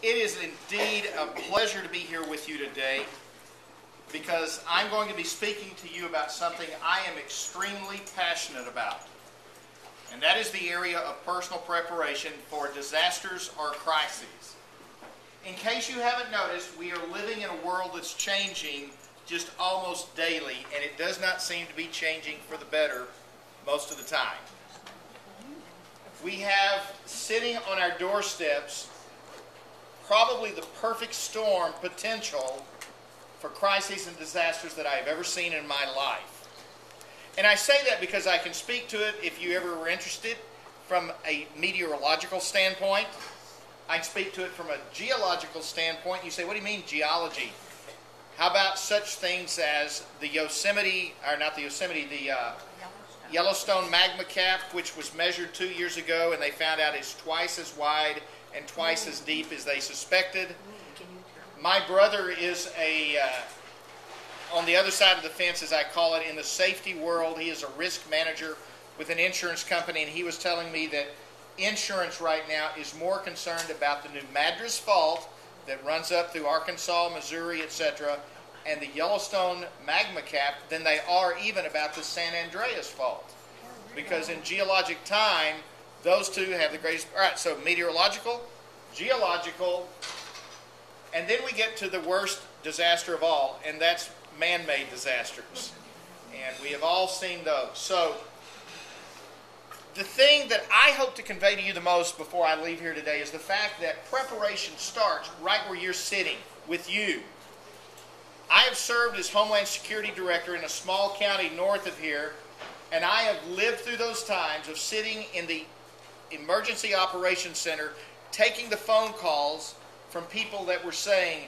It is indeed a pleasure to be here with you today because I'm going to be speaking to you about something I am extremely passionate about. And that is the area of personal preparation for disasters or crises. In case you haven't noticed, we are living in a world that's changing just almost daily, and it does not seem to be changing for the better most of the time. We have sitting on our doorsteps probably the perfect storm potential for crises and disasters that I have ever seen in my life. And I say that because I can speak to it, if you ever were interested, from a meteorological standpoint. I can speak to it from a geological standpoint. You say, what do you mean geology? How about such things as the Yellowstone magma cap, which was measured 2 years ago, and they found out it's twice as wide and twice as deep as they suspected. My brother is on the other side of the fence, as I call it, in the safety world. He is a risk manager with an insurance company, and he was telling me that insurance right now is more concerned about the New Madras Fault that runs up through Arkansas, Missouri, etc., and the Yellowstone magma cap than they are even about the San Andreas Fault. Because in geologic time, those two have the greatest... All right, so meteorological, geological, and then we get to the worst disaster of all, and that's man-made disasters. And we have all seen those. So the thing that I hope to convey to you the most before I leave here today is the fact that preparation starts right where you're sitting, with you. I have served as Homeland Security Director in a small county north of here, and I have lived through those times of sitting in the Emergency Operations Center taking the phone calls from people that were saying,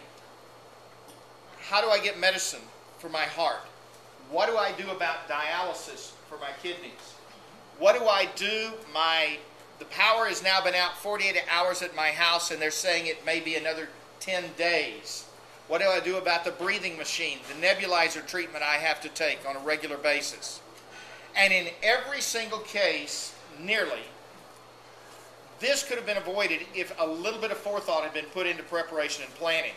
how do I get medicine for my heart? What do I do about dialysis for my kidneys? What do I do? The power has now been out 48 hours at my house, and they're saying it may be another 10 days. What do I do about the breathing machine, the nebulizer treatment I have to take on a regular basis? And in every single case, nearly, this could have been avoided if a little bit of forethought had been put into preparation and planning.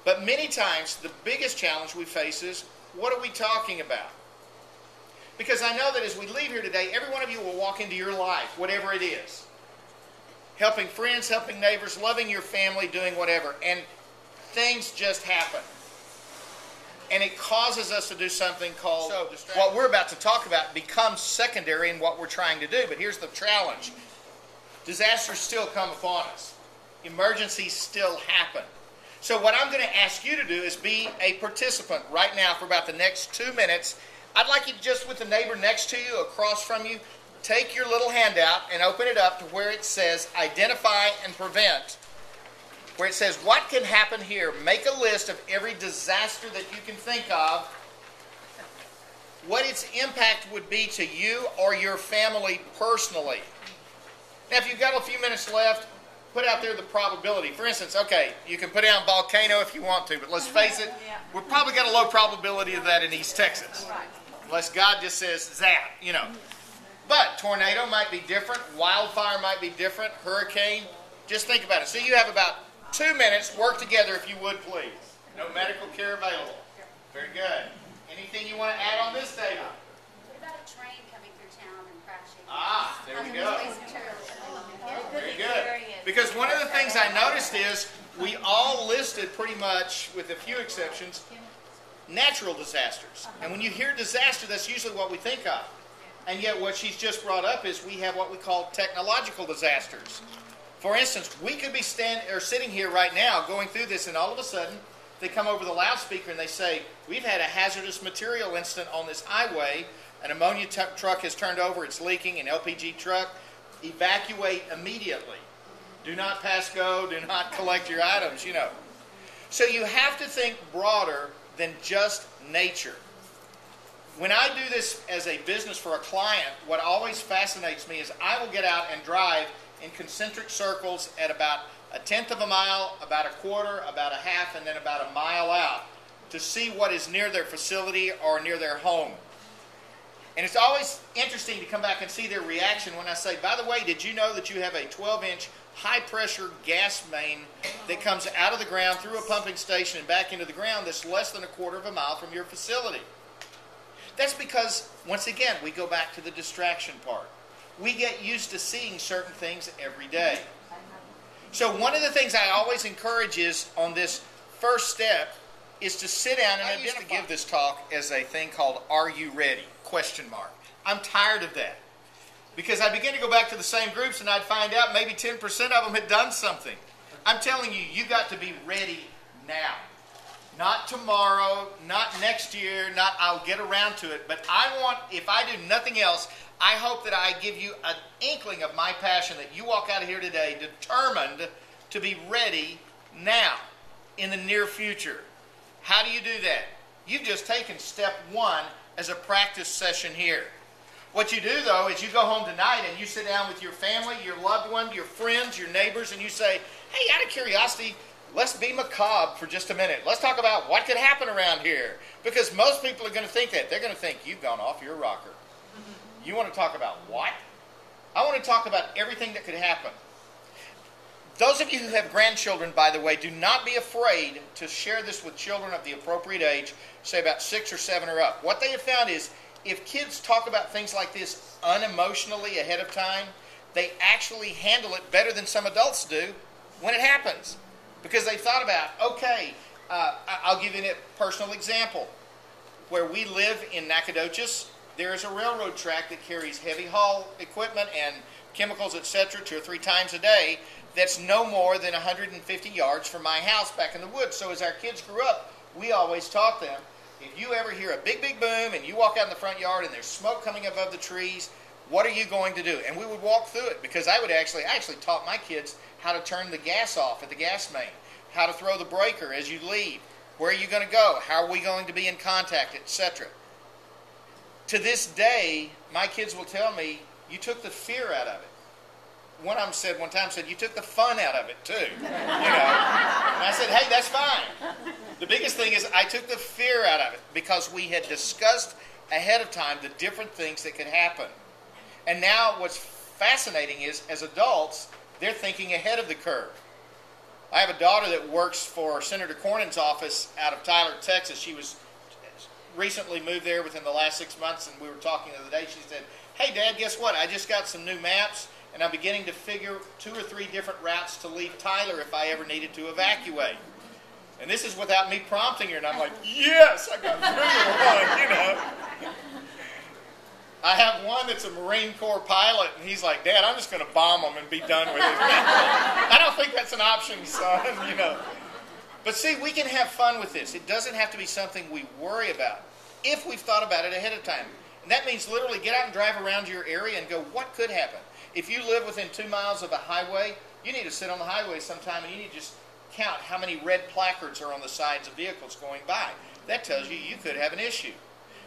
But many times, the biggest challenge we face is, what are we talking about? Because I know that as we leave here today, every one of you will walk into your life, whatever it is. Helping friends, helping neighbors, loving your family, doing whatever. And things just happen. And it causes us to do something called, what we're about to talk about becomes secondary in what we're trying to do. But here's the challenge. Disasters still come upon us. Emergencies still happen. So what I'm going to ask you to do is be a participant right now for about the next 2 minutes. I'd like you to just, with the neighbor next to you, across from you, take your little handout and open it up to where it says Identify and Prevent. Where it says, what can happen here? Make a list of every disaster that you can think of, what its impact would be to you or your family personally. Now, if you've got a few minutes left, put out there the probability. For instance, okay, you can put down volcano if you want to, but let's face it, we've probably got a low probability of that in East Texas. Unless God just says, zap, you know. But tornado might be different, wildfire might be different, hurricane. Just think about it. So you have about 2 minutes. Work together if you would, please. No medical care available. Very good. Anything you want to add on this data? What about a train coming through town and crashing? Ah, there we go. Very good. Because one of the things I noticed is we all listed pretty much, with a few exceptions, natural disasters. And when you hear disaster, that's usually what we think of. And yet what she's just brought up is we have what we call technological disasters. For instance, we could be sitting here right now going through this, and all of a sudden they come over the loudspeaker and they say, we've had a hazardous material incident on this highway. An ammonia truck has turned over, it's leaking, an LPG truck. Evacuate immediately. Do not pass go, do not collect your items, you know. So you have to think broader than just nature. When I do this as a business for a client, what always fascinates me is I will get out and drive in concentric circles at about 1/10 of a mile, about 1/4, about 1/2, and then about 1 mile out to see what is near their facility or near their home. And it's always interesting to come back and see their reaction when I say, by the way, did you know that you have a 12-inch high-pressure gas main that comes out of the ground through a pumping station and back into the ground that's less than a quarter of a mile from your facility? That's because, once again, we go back to the distraction part. We get used to seeing certain things every day. So one of the things I always encourage is, on this first step, is to sit down and I used to give this talk as a thing called, "Are you ready?" ? I'm tired of that. Because I begin to go back to the same groups and I'd find out maybe 10% of them had done something. I'm telling you, you got to be ready now. Not tomorrow, not next year, not I'll get around to it. But I want, if I do nothing else, I hope that I give you an inkling of my passion, that you walk out of here today determined to be ready now, in the near future. How do you do that? You've just taken step one as a practice session here. What you do, though, is you go home tonight and you sit down with your family, your loved one, your friends, your neighbors, and you say, hey, out of curiosity, let's be macabre for just a minute. Let's talk about what could happen around here. Because most people are going to think that. They're going to think you've gone off your rocker. You want to talk about what? I want to talk about everything that could happen. Those of you who have grandchildren, by the way, do not be afraid to share this with children of the appropriate age, say about 6 or 7 or up. What they have found is, if kids talk about things like this unemotionally ahead of time, they actually handle it better than some adults do when it happens. Because they've thought about, okay, I'll give you a personal example. Where we live in Nacogdoches, there is a railroad track that carries heavy haul equipment and chemicals, etc., 2 or 3 times a day, that's no more than 150 yards from my house back in the woods. So as our kids grew up, we always taught them, if you ever hear a big, big boom and you walk out in the front yard and there's smoke coming above the trees, what are you going to do? And we would walk through it, because I actually taught my kids how to turn the gas off at the gas main, how to throw the breaker as you leave, where are you going to go, how are we going to be in contact, etc. To this day, my kids will tell me, you took the fear out of it. One of them one time said, you took the fun out of it too. And I said, hey, that's fine. The biggest thing is I took the fear out of it, because we had discussed ahead of time the different things that could happen. And now what's fascinating is, as adults, they're thinking ahead of the curve. I have a daughter that works for Senator Cornyn's office out of Tyler, Texas. She was recently moved there within the last 6 months, and we were talking the other day. She said, hey, Dad, guess what? I just got some new maps, and I'm beginning to figure 2 or 3 different routes to leave Tyler if I ever needed to evacuate. And this is without me prompting her, and I'm like, yes, I got 3 to 1, I have one that's a Marine Corps pilot, and he's like, Dad, I'm just going to bomb them and be done with it. I don't think that's an option, son, But see, we can have fun with this. It doesn't have to be something we worry about if we've thought about it ahead of time. And that means literally get out and drive around your area and go, what could happen? If you live within 2 miles of a highway, you need to sit on the highway sometime and you need to just count how many red placards are on the sides of vehicles going by. That tells you you could have an issue.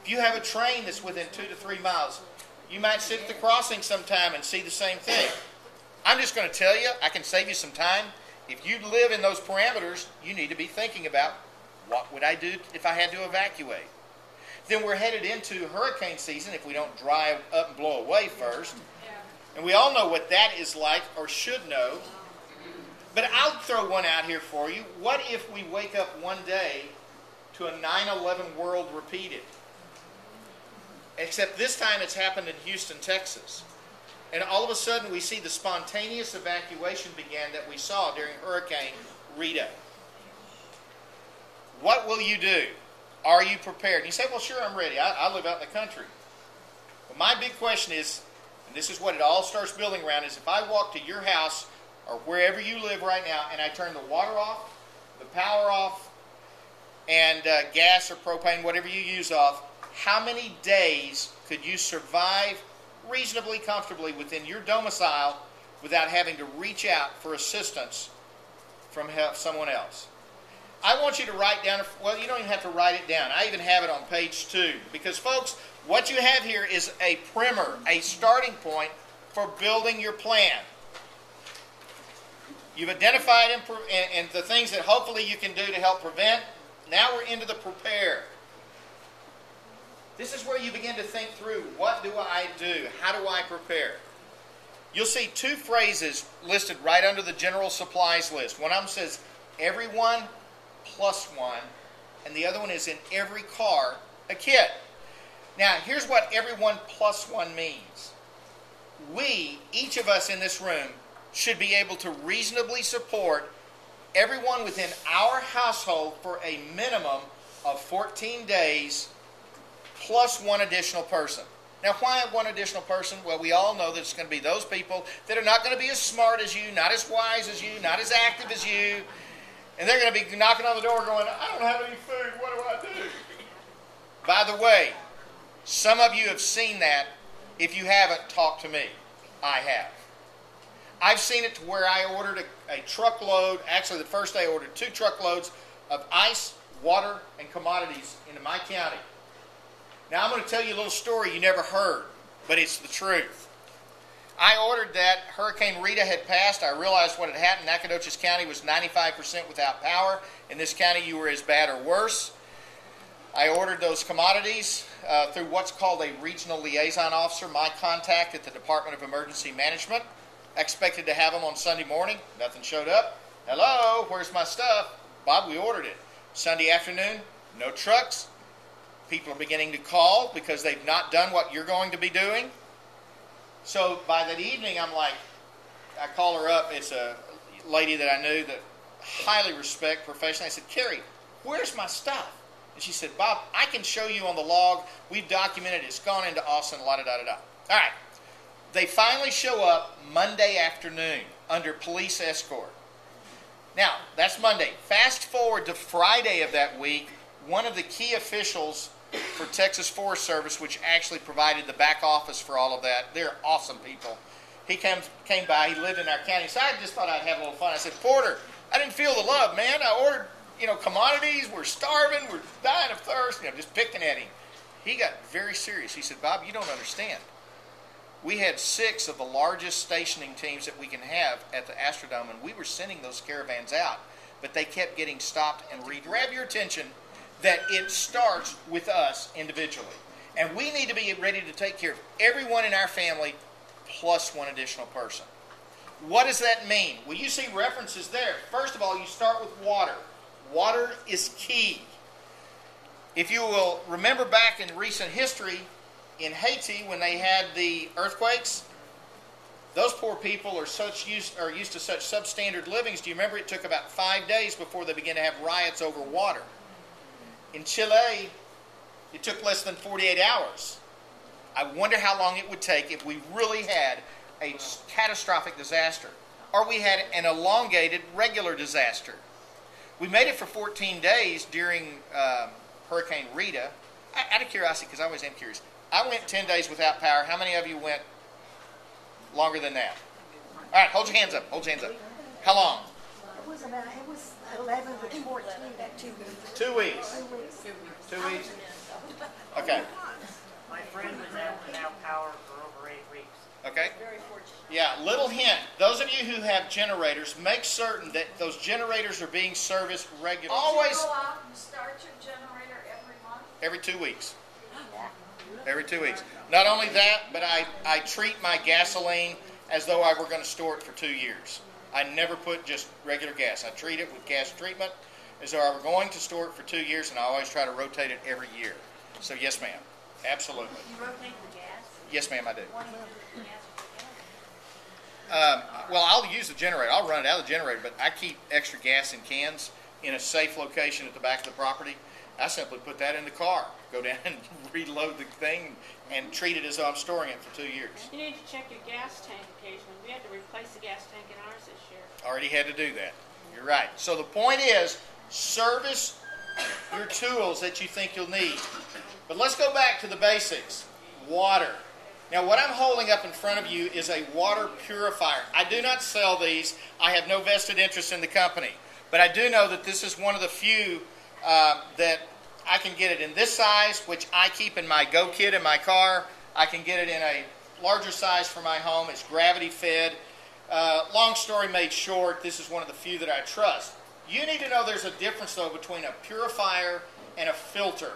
If you have a train that's within 2 to 3 miles, you might sit at the crossing sometime and see the same thing. I'm just going to tell you, I can save you some time. If you live in those parameters, you need to be thinking about, what would I do if I had to evacuate? Then we're headed into hurricane season if we don't drive up and blow away first. And we all know what that is like, or should know. But I'll throw one out here for you. What if we wake up one day to a 9/11 world repeated? Except this time it's happened in Houston, Texas. And all of a sudden we see the spontaneous evacuation began that we saw during Hurricane Rita. What will you do? Are you prepared? And you say, well, sure, I'm ready. I live out in the country. But my big question is, and this is what it all starts building around, is if I walk to your house or wherever you live right now and I turn the water off, the power off, and gas or propane, whatever you use off, how many days could you survive reasonably comfortably within your domicile without having to reach out for assistance from someone else? I want you to write down, well, you don't even have to write it down. I even have it on page 2. Because, folks, what you have here is a primer, a starting point for building your plan. You've identified and the things that hopefully you can do to help prevent. Now we're into the prepare. This is where you begin to think through, what do I do? How do I prepare? You'll see two phrases listed right under the general supplies list. One of them says, everyone plus one, and the other one is in every car, a kit. Now, here's what everyone plus one means. We, each of us in this room, should be able to reasonably support everyone within our household for a minimum of 14 days plus one additional person. Now, why one additional person? Well, we all know that it's going to be those people that are not going to be as smart as you, not as wise as you, not as active as you, and they're going to be knocking on the door going, I don't have any food, what do I do? By the way, some of you have seen that. If you haven't, talk to me. I have. I've seen it to where I ordered a truckload. Actually, the first day I ordered 2 truckloads of ice, water, and commodities into my county. Now, I'm going to tell you a little story you never heard, but it's the truth. I ordered that. Hurricane Rita had passed. I realized what had happened. Nacogdoches County was 95% without power. In this county, you were as bad or worse. I ordered those commodities through what's called a regional liaison officer, my contact at the Department of Emergency Management. Expected to have them on Sunday morning. Nothing showed up. Hello, where's my stuff? Bob, we ordered it. Sunday afternoon, no trucks. People are beginning to call because they've not done what you're going to be doing. So by that evening, I'm like, I call her up. It's a lady that I knew that highly respect professionally. I said, Carrie, where's my stuff? And she said, Bob, I can show you on the log. We've documented it's gone into Austin, la-da-da-da-da. All right. They finally show up Monday afternoon under police escort. Now, that's Monday. Fast forward to Friday of that week, one of the key officials for Texas Forest Service, which actually provided the back office for all of that. They're awesome people. He came by. He lived in our county. So I just thought I'd have a little fun. I said, Porter, I didn't feel the love, man. I ordered, commodities. We're starving. We're dying of thirst. Just picking at him. He got very serious. He said, Bob, you don't understand. We had 6 of the largest stationing teams that we can have at the Astrodome, and we were sending those caravans out, but they kept getting stopped and grab your attention that it starts with us individually. And we need to be ready to take care of everyone in our family plus one additional person. What does that mean? Well, you see references there. First of all, you start with water. Water is key. If you will remember back in recent history, in Haiti, when they had the earthquakes, those poor people are used to such substandard livings. Do you remember it took about 5 days before they began to have riots over water? In Chile, it took less than 48 hours. I wonder how long it would take if we really had a catastrophic disaster, or we had an elongated regular disaster. We made it for 14 days during Hurricane Rita. Out of curiosity, because I always am curious, I went 10 days without power. How many of you went longer than that? All right, hold your hands up. Hold your hands up. How long? It was 11 to 14, that 2 weeks. 2 weeks. 2 weeks? Okay. My friend was out without power for over 8 weeks. Okay. Very fortunate. Yeah, little hint. Those of you who have generators, make certain that those generators are being serviced regularly. Always. Go out and start your generator every month? Every 2 weeks. Every 2 weeks. Not only that, but I treat my gasoline as though I were going to store it for 2 years. I never put just regular gas. I treat it with gas treatment as though I were going to store it for 2 years, and I always try to rotate it every year. So yes, ma'am. Absolutely. You rotate the gas? Yes, ma'am, I do. What do you do with the gas with the gas? Well, I'll use the generator. I'll run it out of the generator, but I keep extra gas in cans in a safe location at the back of the property. I simply put that in the car, go down and reload the thing and treat it as though I'm storing it for 2 years. You need to check your gas tank occasionally. We had to replace the gas tank in ours this year. Already had to do that. You're right. So the point is, service your tools that you think you'll need. But let's go back to the basics. Water. Now what I'm holding up in front of you is a water purifier. I do not sell these. I have no vested interest in the company. But I do know that this is one of the few that I can get it in this size, which I keep in my Go Kit in my car. I can get it in a larger size for my home. It's gravity fed. Long story made short, this is one of the few that I trust. You need to know there's a difference, though, between a purifier and a filter.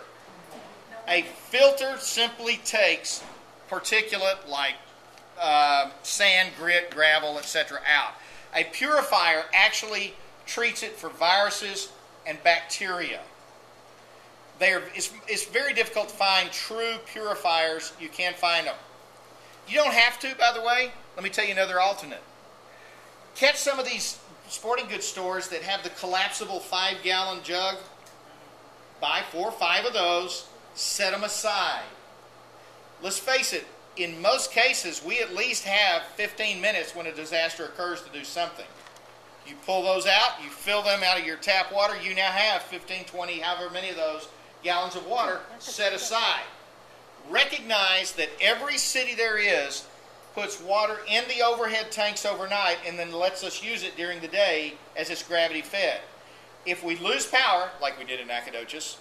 No A filter simply takes particulate like sand, grit, gravel, etc. out. A purifier actually treats it for viruses and bacteria. It's very difficult to find true purifiers. You can't find them. You don't have to, by the way. Let me tell you another alternate. Catch some of these sporting goods stores that have the collapsible 5-gallon jug. Buy 4 or 5 of those. Set them aside. Let's face it, in most cases, we at least have 15 minutes when a disaster occurs to do something. You pull those out, you fill them out of your tap water, you now have 15, 20, however many of those gallons of water set aside. Recognize that every city there is puts water in the overhead tanks overnight and then lets us use it during the day as it's gravity fed. If we lose power, like we did in Nacogdoches,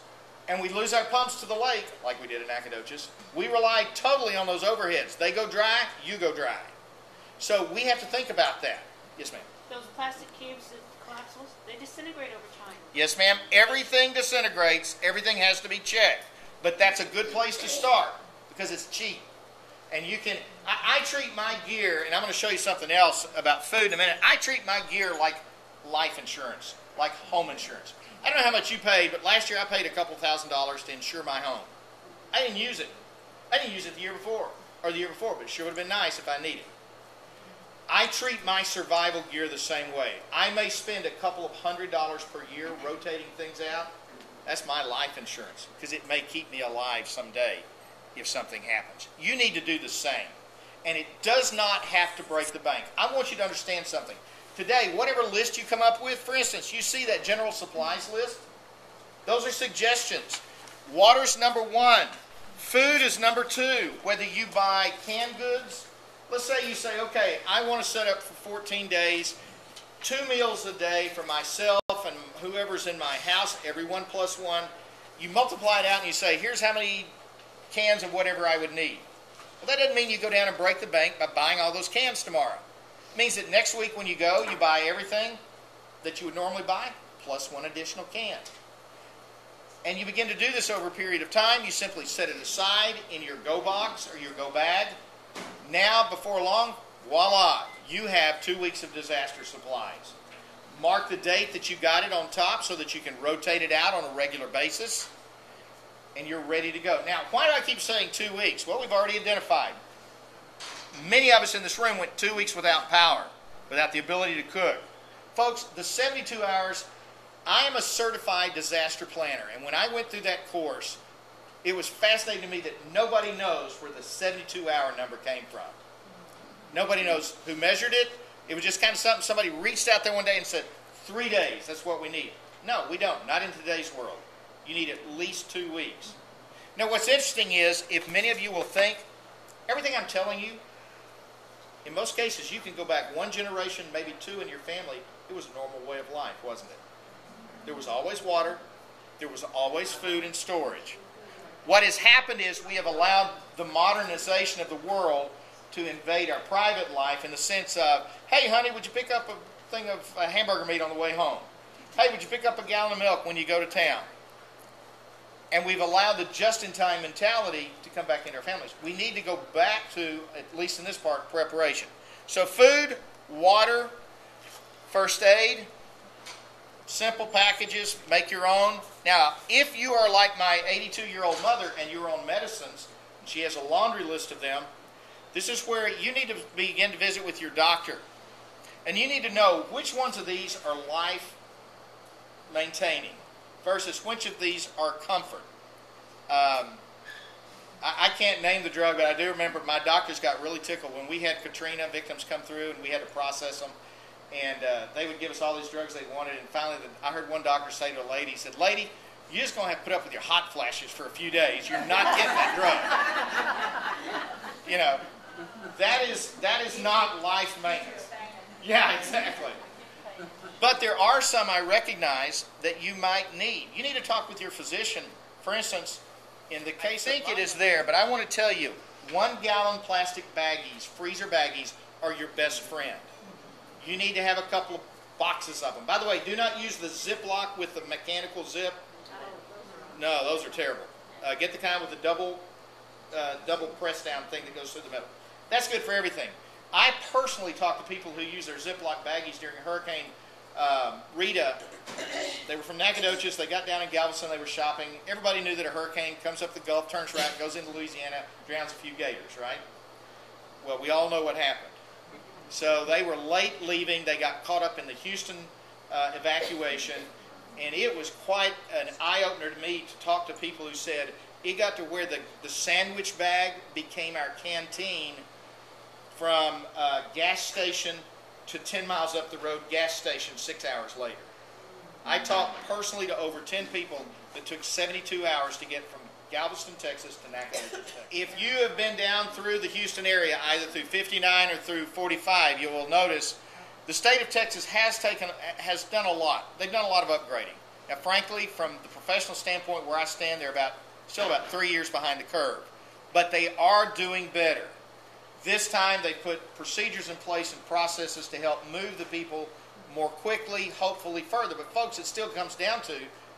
and we lose our pumps to the lake, like we did in Nacogdoches, we rely totally on those overheads. They go dry, you go dry. So we have to think about that. Yes, ma'am. Those plastic cubes, the collapsibles, they disintegrate over time. Yes, ma'am. Everything disintegrates. Everything has to be checked. But that's a good place to start because it's cheap. And you can, I treat my gear, and I'm going to show you something else about food in a minute. I treat my gear like life insurance, like home insurance. I don't know how much you paid, but last year I paid a couple $1,000s to insure my home. I didn't use it. I didn't use it the year before, but it sure would have been nice if I needed it. I treat my survival gear the same way. I may spend a couple of $100s per year rotating things out. That's my life insurance because it may keep me alive someday if something happens. You need to do the same. And it does not have to break the bank. I want you to understand something. Today, whatever list you come up with, for instance, you see that general supplies list? Those are suggestions. Water's number 1. Food is number 2. Whether you buy canned goods, let's say you say, okay, I want to set up for 14 days, 2 meals a day for myself and whoever's in my house, everyone plus 1. You multiply it out and you say, here's how many cans of whatever I would need. Well, that doesn't mean you go down and break the bank by buying all those cans tomorrow. It means that next week when you go, you buy everything that you would normally buy, plus 1 additional can. And you begin to do this over a period of time. You simply set it aside in your go box or your go bag. Now, before long, voila, you have 2 weeks of disaster supplies. Mark the date that you got it on top so that you can rotate it out on a regular basis. And you're ready to go. Now, why do I keep saying 2 weeks? Well, we've already identified. Many of us in this room went 2 weeks without power, without the ability to cook. Folks, the 72 hours, I am a certified disaster planner. And when I went through that course, it was fascinating to me that nobody knows where the 72-hour number came from. Nobody knows who measured it. It was just kind of something somebody reached out there one day and said, 3 days, that's what we need. No, we don't. Not in today's world. You need at least 2 weeks. Now, what's interesting is, if many of you will think, everything I'm telling you, in most cases, you can go back 1 generation, maybe 2 in your family. It was a normal way of life, wasn't it? There was always water. There was always food and storage. What has happened is we have allowed the modernization of the world to invade our private life in the sense of, hey, honey, would you pick up a thing of hamburger meat on the way home? Hey, would you pick up a gallon of milk when you go to town? And we've allowed the just-in-time mentality to come back into our families. We need to go back to, at least in this part, preparation. So food, water, first aid, simple packages, make your own. Now, if you are like my 82-year-old mother and you're on medicines, she has a laundry list of them, this is where you need to begin to visit with your doctor. And you need to know which ones of these are life-maintaining versus which of these are comfort. I can't name the drug, but I do remember my doctors got really tickled when we had Katrina victims come through and we had to process them. And they would give us all these drugs they wanted. And finally, I heard one doctor say to a lady, he said, lady, you're just going to have to put up with your hot flashes for a few days. You're not getting that drug. You know, that is not life maintenance. Yeah, exactly. But there are some I recognize that you might need. You need to talk with your physician. For instance, in the case, I think it is there, but I want to tell you, 1-gallon plastic baggies, freezer baggies, are your best friend. You need to have a couple of boxes of them. By the way, do not use the Ziploc with the mechanical zip. No, those are terrible. Get the kind with the double press down thing that goes through the middle. That's good for everything. I personally talk to people who use their Ziploc baggies during Hurricane Rita. They were from Nacogdoches. They got down in Galveston. They were shopping. Everybody knew that a hurricane comes up the Gulf, turns right, goes into Louisiana, drowns a few gators, right? Well, we all know what happened. So they were late leaving. They got caught up in the Houston evacuation. And it was quite an eye-opener to me to talk to people who said it got to where the sandwich bag became our canteen from gas station to 10 miles up the road gas station 6 hours later. I talked personally to over 10 people that took 72 hours to get from Galveston, Texas to Nacogdoches, Texas. If you have been down through the Houston area, either through 59 or through 45, you will notice the state of Texas has done a lot. They've done a lot of upgrading. Now, frankly, from the professional standpoint where I stand, they're still about 3 years behind the curve. But they are doing better. This time, they put procedures in place and processes to help move the people more quickly, hopefully further. But folks, it still comes down to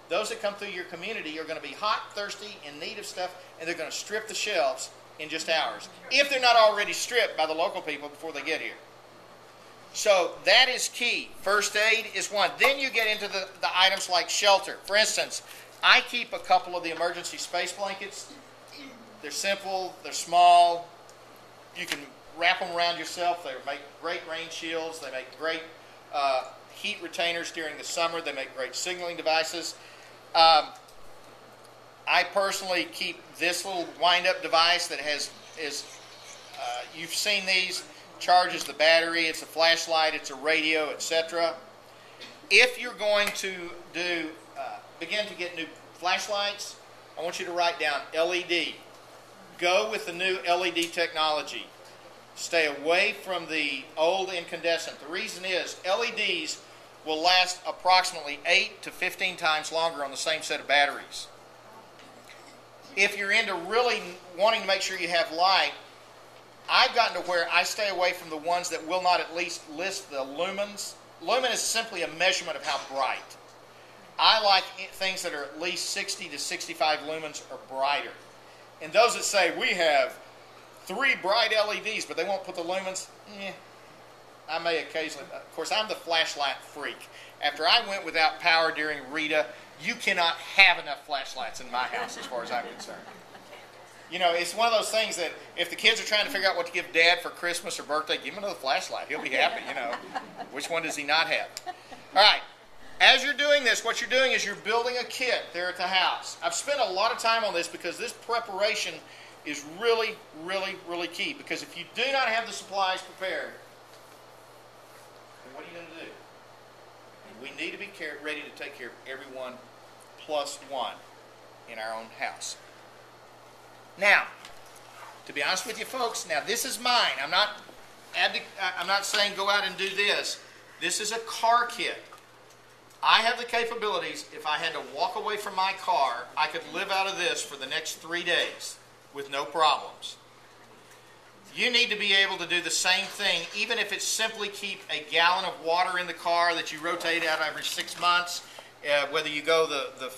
those that come through your community are going to be hot, thirsty, in need of stuff, and they're going to strip the shelves in just hours, if they're not already stripped by the local people before they get here. So that is key. First aid is one. Then you get into the items like shelter. For instance, I keep a couple of the emergency space blankets. They're simple, they're small. You can wrap them around yourself. They make great rain shields. They make great heat retainers during the summer. They make great signaling devices. I personally keep this little wind-up device that you've seen these, charges the battery. It's a flashlight. It's a radio, etc. If you're going to begin to get new flashlights, I want you to write down LED. Go with the new LED technology. Stay away from the old incandescent. The reason is LEDs will last approximately 8 to 15 times longer on the same set of batteries. If you're into really wanting to make sure you have light, I've gotten to where I stay away from the ones that will not at least list the lumens. Lumen is simply a measurement of how bright. I like things that are at least 60 to 65 lumens or brighter. And those that say, we have 3 bright LEDs, but they won't put the lumens, I may occasionally. Of course, I'm the flashlight freak. After I went without power during Rita, you cannot have enough flashlights in my house as far as I'm concerned. You know, it's one of those things that if the kids are trying to figure out what to give Dad for Christmas or birthday, give him another flashlight. He'll be happy, you know. Which one does he not have? All right. As you're doing this, what you're doing is you're building a kit there at the house. I've spent a lot of time on this because this preparation is really, really, really key. Because if you do not have the supplies prepared, then what are you going to do? And we need to be ready to take care of everyone plus one in our own house. Now, to be honest with you folks, now this is mine. I'm not saying go out and do this. This is a car kit. I have the capabilities, if I had to walk away from my car, I could live out of this for the next 3 days with no problems. You need to be able to do the same thing, even if it's simply keep a gallon of water in the car that you rotate out every 6 months, whether you go the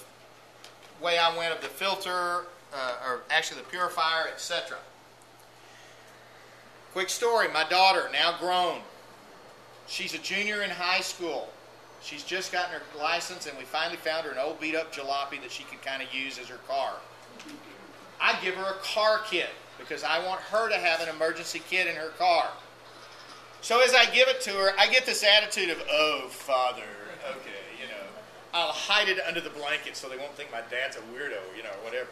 way I went of the filter, or actually the purifier, etc. Quick story, my daughter, now grown, she's a junior in high school. She's just gotten her license, and we finally found her an old beat-up jalopy that she could kind of use as her car. I give her a car kit because I want her to have an emergency kit in her car. So as I give it to her, I get this attitude of, oh, Father, okay, you know. I'll hide it under the blanket so they won't think my dad's a weirdo, you know, whatever.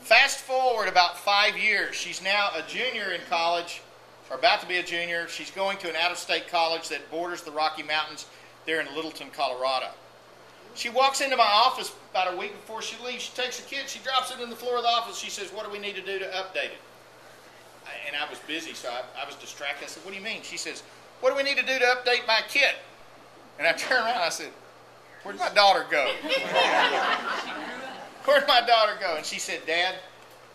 Fast forward about 5 years. She's now a junior in college, or about to be a junior. She's going to an out-of-state college that borders the Rocky Mountains there in Littleton, Colorado. She walks into my office about a week before she leaves. She takes the kit, she drops it in the floor of the office. She says, what do we need to do to update it? And I was busy, so I was distracted. I said, what do you mean? She says, what do we need to do to update my kit? And I turned around and I said, where'd my daughter go? Where'd my daughter go? And she said, Dad,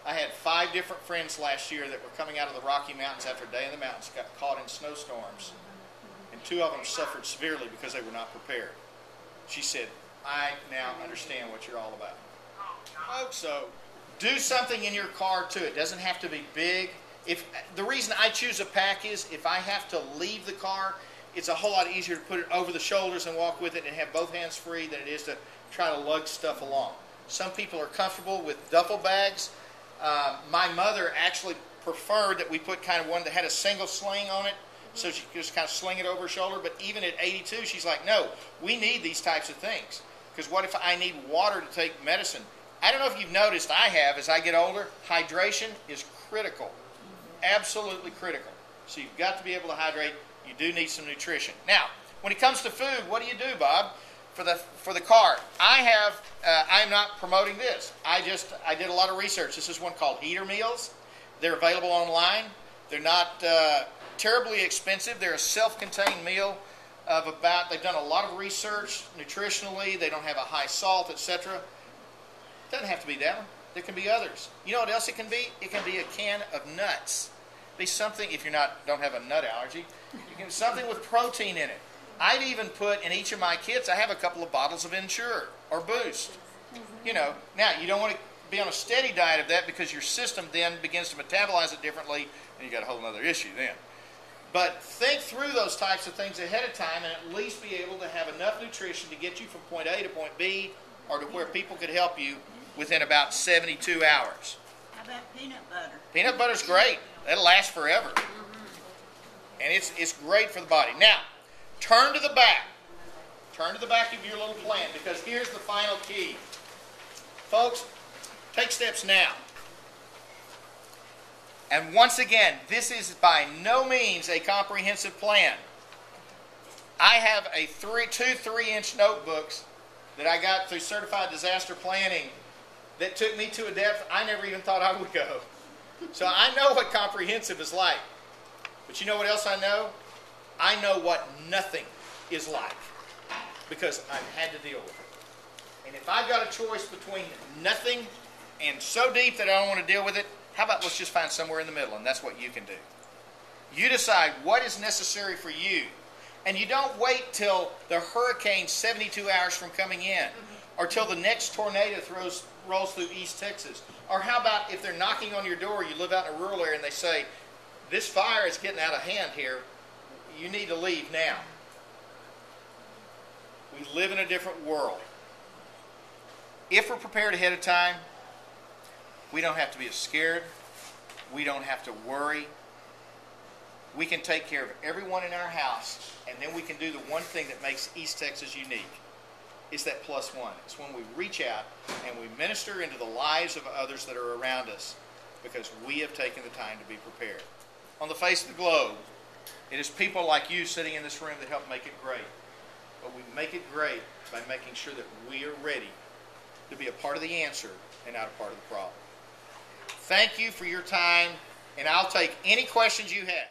I had 5 different friends last year that were coming out of the Rocky Mountains after a day in the mountains, got caught in snowstorms. And 2 of them suffered severely because they were not prepared. She said, I now understand what you're all about. Folks, so do something in your car too. It doesn't have to be big. If the reason I choose a pack is if I have to leave the car, it's a whole lot easier to put it over the shoulders and walk with it and have both hands free than it is to try to lug stuff along. Some people are comfortable with duffel bags. My mother actually preferred that we put kind of one that had a single sling on it, so she could just kind of sling it over her shoulder. But even at 82, she's like, no, we need these types of things. Because what if I need water to take medicine? I don't know if you've noticed, I have, as I get older, hydration is critical. Absolutely critical. So you've got to be able to hydrate. You do need some nutrition. Now, when it comes to food, what do you do, Bob, for the car? I'm not promoting this. I did a lot of research. This is one called Heater Meals. They're available online. They're not terribly expensive. They're a self-contained meal of about, they've done a lot of research nutritionally. They don't have a high salt, etc. It doesn't have to be that one. There can be others. You know what else it can be? It can be a can of nuts. Be something, if you don't have a nut allergy, you can something with protein in it. I'd even put in each of my kits, I have a couple of bottles of Ensure or Boost. You know, now you don't want to be on a steady diet of that because your system then begins to metabolize it differently, and you got a whole other issue then. But think through those types of things ahead of time and at least be able to have enough nutrition to get you from point A to point B or to where people could help you within about 72 hours. How about peanut butter? Peanut butter's great. That'll last forever. And it's great for the body. Now, turn to the back. Turn to the back of your little plan because here's the final key. Folks, take steps now. And once again, this is by no means a comprehensive plan. I have two 3-inch notebooks that I got through Certified Disaster Planning that took me to a depth I never even thought I would go. So I know what comprehensive is like. But you know what else I know? I know what nothing is like because I've had to deal with it. And if I've got a choice between nothing and so deep that I don't want to deal with it, how about let's just find somewhere in the middle, and that's what you can do. You decide what is necessary for you. And you don't wait till the hurricane's 72 hours from coming in or till the next tornado rolls through East Texas. Or how about if they're knocking on your door, you live out in a rural area, and they say, this fire is getting out of hand here. You need to leave now. We live in a different world. If we're prepared ahead of time, we don't have to be as scared. We don't have to worry. We can take care of everyone in our house, and then we can do the one thing that makes East Texas unique. It's that +1. It's when we reach out and we minister into the lives of others that are around us because we have taken the time to be prepared. On the face of the globe, it is people like you sitting in this room that help make it great. But we make it great by making sure that we are ready to be a part of the answer and not a part of the problem. Thank you for your time, and I'll take any questions you have.